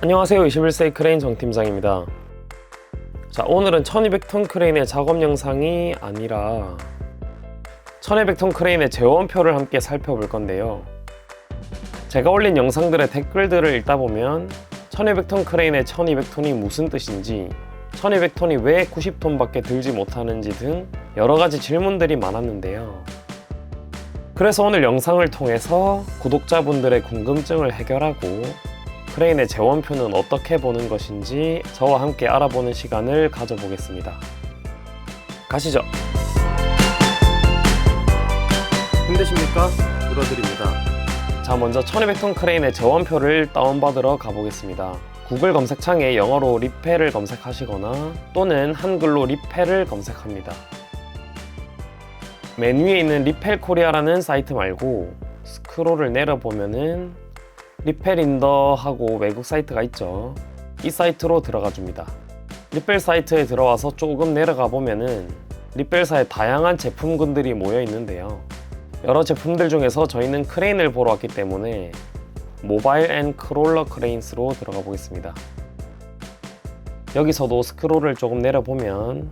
안녕하세요. 21세기 크레인 정팀장입니다. 자, 오늘은 1200톤 크레인의 작업 영상이 아니라 1200톤 크레인의 재원표를 함께 살펴볼 건데요. 제가 올린 영상들의 댓글들을 읽다 보면 1200톤 크레인의 1200톤이 무슨 뜻인지, 1200톤이 왜 90톤밖에 들지 못하는지 등 여러가지 질문들이 많았는데요. 그래서 오늘 영상을 통해서 구독자분들의 궁금증을 해결하고 크레인의 재원표는 어떻게 보는 것인지 저와 함께 알아보는 시간을 가져보겠습니다. 가시죠. 힘드십니까? 들어드립니다. 자, 먼저 1200톤 크레인의 재원표를 다운받으러 가보겠습니다. 구글 검색창에 영어로 리펠을 검색하시거나 또는 한글로 리펠을 검색합니다. 맨 위에 있는 리펠 코리아라는 사이트 말고 스크롤을 내려보면은 리펠인더 하고 외국 사이트가 있죠. 이 사이트로 들어가 줍니다. 리펠 사이트에 들어와서 조금 내려가 보면은 리펠사의 다양한 제품군들이 모여 있는데요. 여러 제품들 중에서 저희는 크레인을 보러 왔기 때문에 모바일 앤 크롤러 크레인스로 들어가 보겠습니다. 여기서도 스크롤을 조금 내려보면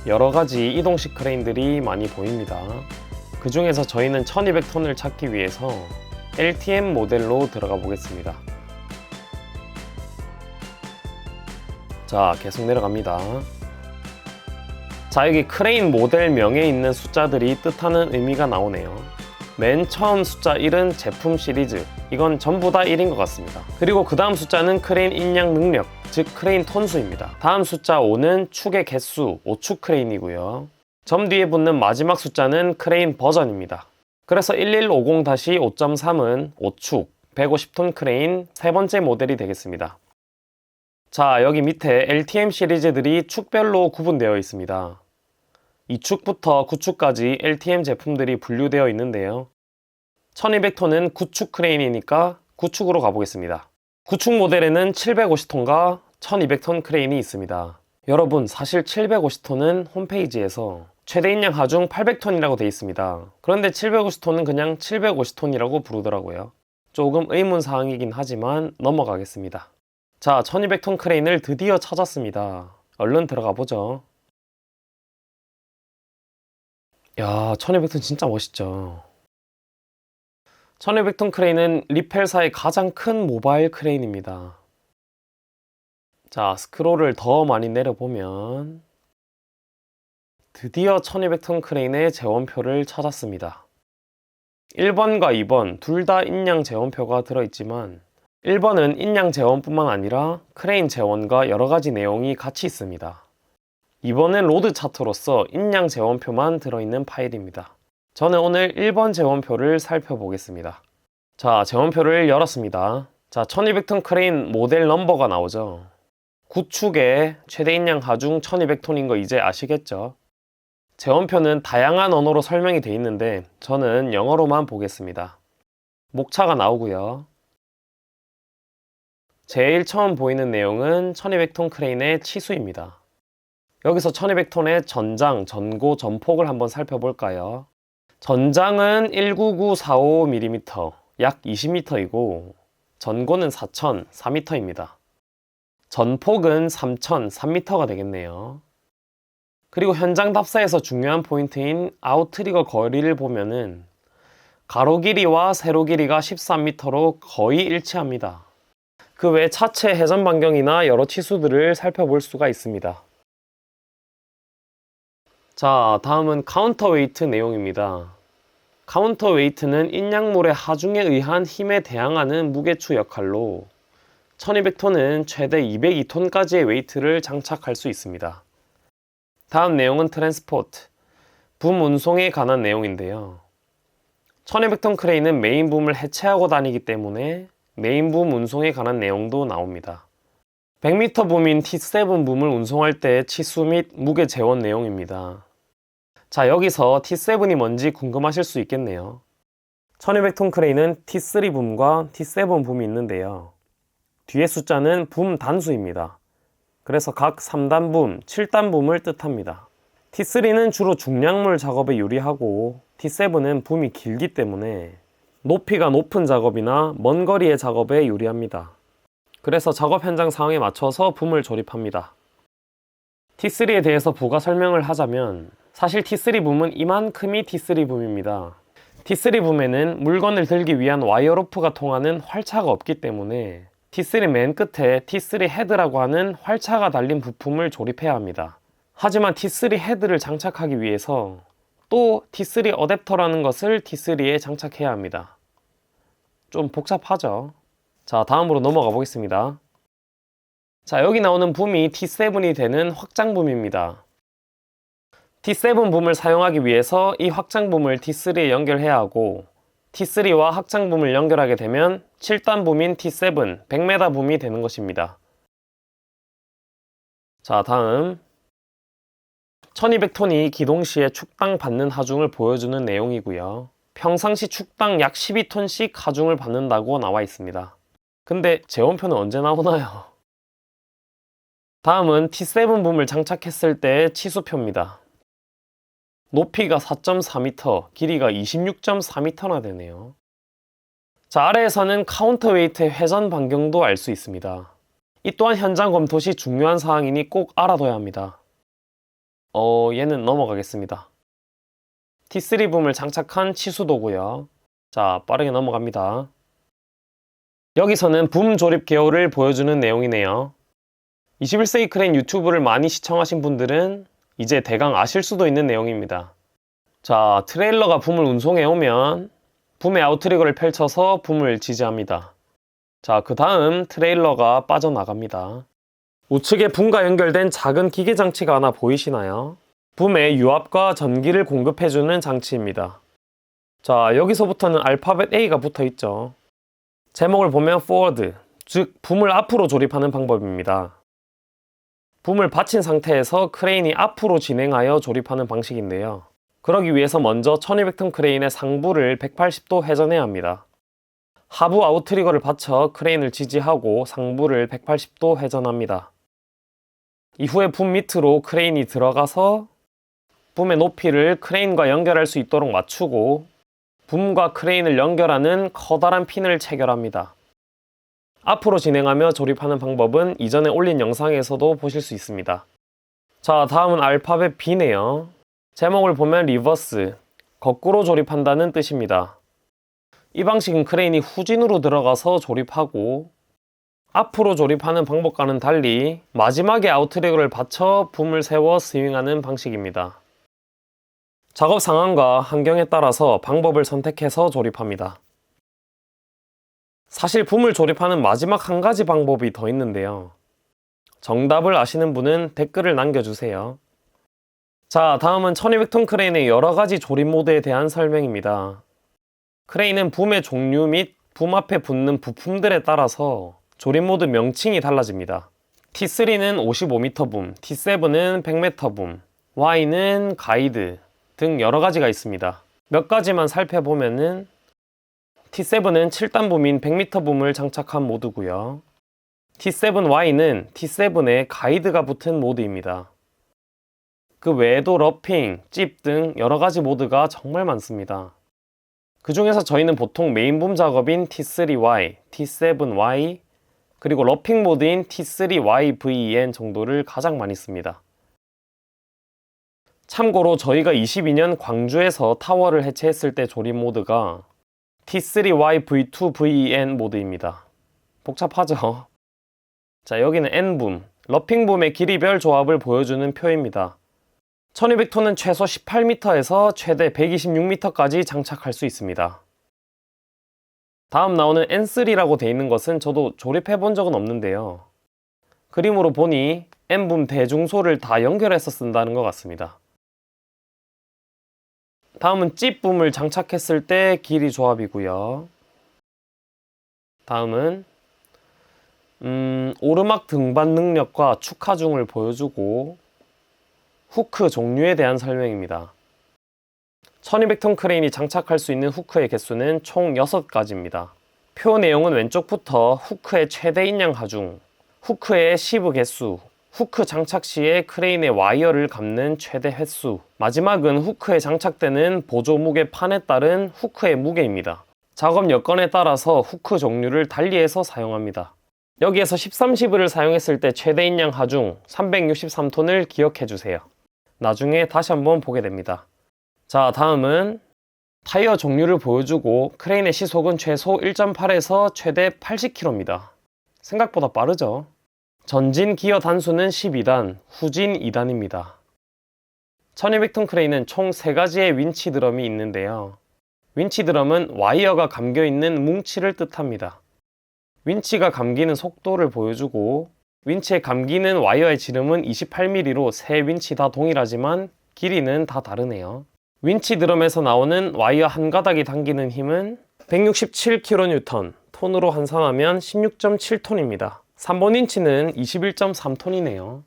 여러가지 이동식 크레인들이 많이 보입니다. 그 중에서 저희는 1200톤을 찾기 위해서 LTM 모델로 들어가 보겠습니다. 자, 계속 내려갑니다. 자, 여기 크레인 모델 명에 있는 숫자들이 뜻하는 의미가 나오네요. 맨 처음 숫자 1은 제품 시리즈, 이건 전부 다 1인 것 같습니다. 그리고 그 다음 숫자는 크레인 인양 능력, 즉 크레인 톤수입니다. 다음 숫자 5는 축의 개수, 5축 크레인이고요. 점 뒤에 붙는 마지막 숫자는 크레인 버전입니다. 그래서 1150-5.3은 5축, 150톤 크레인 세 번째 모델이 되겠습니다. 자, 여기 밑에 LTM 시리즈들이 축별로 구분되어 있습니다. 2축부터 9축까지 LTM 제품들이 분류되어 있는데요. 1200톤은 9축 크레인이니까 9축으로 가보겠습니다. 9축 모델에는 750톤과 1200톤 크레인이 있습니다. 여러분, 사실 750톤은 홈페이지에서 최대 인양 하중 800톤이라고 되어 있습니다. 그런데 750톤은 그냥 750톤이라고 부르더라고요. 조금 의문사항이긴 하지만 넘어가겠습니다. 자, 1200톤 크레인을 드디어 찾았습니다. 얼른 들어가 보죠. 야, 1200톤 진짜 멋있죠. 1200톤 크레인은 리펠사의 가장 큰 모바일 크레인입니다. 자, 스크롤을 더 많이 내려보면 드디어 1200톤 크레인의 재원표를 찾았습니다. 1번과 2번 둘 다 인양 재원표가 들어있지만 1번은 인양 재원뿐만 아니라 크레인 재원과 여러가지 내용이 같이 있습니다. 2번은 로드 차트로서 인양 재원표만 들어있는 파일입니다. 저는 오늘 1번 재원표를 살펴보겠습니다. 자, 재원표를 열었습니다. 자, 1200톤 크레인 모델 넘버가 나오죠. 9축에 최대 인양 하중 1200톤인 거 이제 아시겠죠? 재원표는 다양한 언어로 설명이 되어 있는데 저는 영어로만 보겠습니다. 목차가 나오고요. 제일 처음 보이는 내용은 1200톤 크레인의 치수입니다. 여기서 1200톤의 전장, 전고, 전폭을 한번 살펴볼까요? 전장은 19945mm, 약 20m이고 전고는 4000, 4m입니다. 전폭은 3000, 3m가 되겠네요. 그리고 현장 답사에서 중요한 포인트인 아웃트리거 거리를 보면은 가로 길이와 세로 길이가 13m로 거의 일치합니다. 그 외 차체 회전 반경이나 여러 치수들을 살펴볼 수가 있습니다. 자, 다음은 카운터웨이트 내용입니다. 카운터웨이트는 인양물의 하중에 의한 힘에 대항하는 무게추 역할로 1200톤은 최대 202톤까지의 웨이트를 장착할 수 있습니다. 다음 내용은 트랜스포트, 붐 운송에 관한 내용인데요. 1200톤 크레인은 메인붐을 해체하고 다니기 때문에 메인붐 운송에 관한 내용도 나옵니다. 100m 붐인 T7 붐을 운송할 때의 치수 및 무게 재원 내용입니다. 자, 여기서 T7이 뭔지 궁금하실 수 있겠네요. 1200톤 크레인은 T3 붐과 T7 붐이 있는데요. 뒤에 숫자는 붐 단수입니다. 그래서 각 3단 붐, 7단 붐을 뜻합니다. T3는 주로 중량물 작업에 유리하고 T7은 붐이 길기 때문에 높이가 높은 작업이나 먼 거리의 작업에 유리합니다. 그래서 작업 현장 상황에 맞춰서 붐을 조립합니다. T3에 대해서 부가 설명을 하자면 사실 T3 붐은 이만큼이 T3 붐입니다. T3 붐에는 물건을 들기 위한 와이어 로프가 통하는 활차가 없기 때문에 T3 맨 끝에 T3 헤드라고 하는 활차가 달린 부품을 조립해야 합니다. 하지만 T3 헤드를 장착하기 위해서 또 T3 어댑터라는 것을 T3에 장착해야 합니다. 좀 복잡하죠? 자, 다음으로 넘어가 보겠습니다. 자, 여기 나오는 붐이 T7이 되는 확장붐입니다. T7 붐을 사용하기 위해서 이 확장붐을 T3에 연결해야 하고 T3와 확장붐을 연결하게 되면 7단 붐인 T7 100m 붐이 되는 것입니다. 자, 다음 1200톤이 기동 시에 축당 받는 하중을 보여주는 내용이고요. 평상시 축당 약 12톤씩 하중을 받는다고 나와 있습니다. 근데 재원표는 언제 나오나요? 다음은 T7 붐을 장착했을 때 치수표입니다. 높이가 4.4m, 길이가 26.4m나 되네요. 자, 아래에서는 카운터웨이트의 회전 반경도 알 수 있습니다. 이 또한 현장 검토 시 중요한 사항이니 꼭 알아둬야 합니다. 얘는 넘어가겠습니다. T3 붐을 장착한 치수도고요. 자, 빠르게 넘어갑니다. 여기서는 붐 조립 개요를 보여주는 내용이네요. 21세기 크레인 유튜브를 많이 시청하신 분들은 이제 대강 아실 수도 있는 내용입니다. 자, 트레일러가 붐을 운송해 오면 붐의 아웃트리거를 펼쳐서 붐을 지지합니다. 자, 그 다음 트레일러가 빠져나갑니다. 우측에 붐과 연결된 작은 기계 장치가 하나 보이시나요? 붐에 유압과 전기를 공급해주는 장치입니다. 자, 여기서부터는 알파벳 A가 붙어있죠. 제목을 보면 forward, 즉 붐을 앞으로 조립하는 방법입니다. 붐을 받친 상태에서 크레인이 앞으로 진행하여 조립하는 방식인데요. 그러기 위해서 먼저 1200톤 크레인의 상부를 180도 회전해야 합니다. 하부 아웃트리거를 받쳐 크레인을 지지하고 상부를 180도 회전합니다. 이후에 붐 밑으로 크레인이 들어가서 붐의 높이를 크레인과 연결할 수 있도록 맞추고 붐과 크레인을 연결하는 커다란 핀을 체결합니다. 앞으로 진행하며 조립하는 방법은 이전에 올린 영상에서도 보실 수 있습니다. 자, 다음은 알파벳 B네요. 제목을 보면 리버스, 거꾸로 조립한다는 뜻입니다. 이 방식은 크레인이 후진으로 들어가서 조립하고 앞으로 조립하는 방법과는 달리 마지막에 아웃트리거를 받쳐 붐을 세워 스윙하는 방식입니다. 작업 상황과 환경에 따라서 방법을 선택해서 조립합니다. 사실 붐을 조립하는 마지막 한 가지 방법이 더 있는데요. 정답을 아시는 분은 댓글을 남겨주세요. 자, 다음은 1200톤 크레인의 여러가지 조립 모드에 대한 설명입니다. 크레인은 붐의 종류 및 붐 앞에 붙는 부품들에 따라서 조립 모드 명칭이 달라집니다. T3는 55m 붐, T7은 100m 붐, Y는 가이드 등 여러가지가 있습니다. 몇 가지만 살펴보면은 T7은 7단 붐인 100m 붐을 장착한 모드고요. T7Y는 T7에 가이드가 붙은 모드입니다. 그 외에도 러핑, 찝 등 여러가지 모드가 정말 많습니다. 그 중에서 저희는 보통 메인붐 작업인 T3Y, T7Y, 그리고 러핑 모드인 T3YVN 정도를 가장 많이 씁니다. 참고로 저희가 22년 광주에서 타워를 해체했을 때 조립 모드가 T3YV2VN 모드입니다. 복잡하죠? 자, 여기는 N붐, 러핑붐의 길이별 조합을 보여주는 표입니다. 1200톤은 최소 18m에서 최대 126m까지 장착할 수 있습니다. 다음 나오는 N3라고 되어 있는 것은 저도 조립해 본 적은 없는데요. 그림으로 보니 N붐 대중소를 다 연결해서 쓴다는 것 같습니다. 다음은 찝붐을 장착했을 때 길이 조합이고요. 다음은 오르막 등반 능력과 축하중을 보여주고 후크 종류에 대한 설명입니다. 1200톤 크레인이 장착할 수 있는 후크의 개수는 총 6가지입니다. 표 내용은 왼쪽부터 후크의 최대 인양 하중, 후크의 시브 개수, 후크 장착 시에 크레인의 와이어를 감는 최대 횟수, 마지막은 후크에 장착되는 보조 무게 판에 따른 후크의 무게입니다. 작업 여건에 따라서 후크 종류를 달리해서 사용합니다. 여기에서 13시브를 사용했을 때 최대 인양 하중 363톤을 기억해 주세요. 나중에 다시 한번 보게 됩니다. 자, 다음은 타이어 종류를 보여주고 크레인의 시속은 최소 1.8에서 최대 80km입니다. 생각보다 빠르죠? 전진 기어 단수는 12단, 후진 2단입니다. 1200톤 크레인은 총 3가지의 윈치 드럼이 있는데요. 윈치 드럼은 와이어가 감겨있는 뭉치를 뜻합니다. 윈치가 감기는 속도를 보여주고 윈치에 감기는 와이어의 지름은 28mm로 세 윈치 다 동일하지만 길이는 다 다르네요. 윈치 드럼에서 나오는 와이어 한 가닥이 당기는 힘은 167kN, 톤으로 환산하면 16.7톤입니다. 3번 윈치는 21.3톤이네요.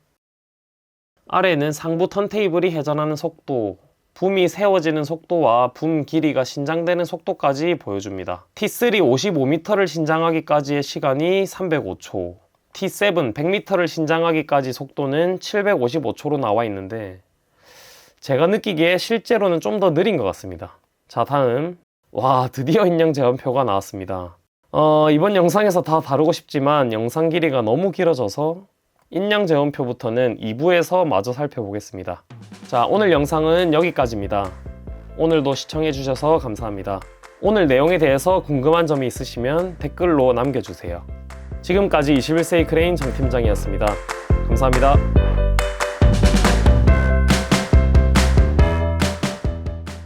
아래는 상부 턴테이블이 회전하는 속도, 붐이 세워지는 속도와 붐 길이가 신장되는 속도까지 보여줍니다. T3 55m를 신장하기까지의 시간이 305초, T7 100m를 신장하기까지 속도는 755초로 나와 있는데 제가 느끼기에 실제로는 좀 더 느린 것 같습니다. 자, 다음. 와, 드디어 인양 제한표가 나왔습니다. 이번 영상에서 다 다루고 싶지만 영상 길이가 너무 길어져서 인양 제한표부터는 2부에서 마저 살펴보겠습니다. 자, 오늘 영상은 여기까지입니다. 오늘도 시청해주셔서 감사합니다. 오늘 내용에 대해서 궁금한 점이 있으시면 댓글로 남겨주세요. 지금까지 21세기 크레인 정 팀장이었습니다. 감사합니다.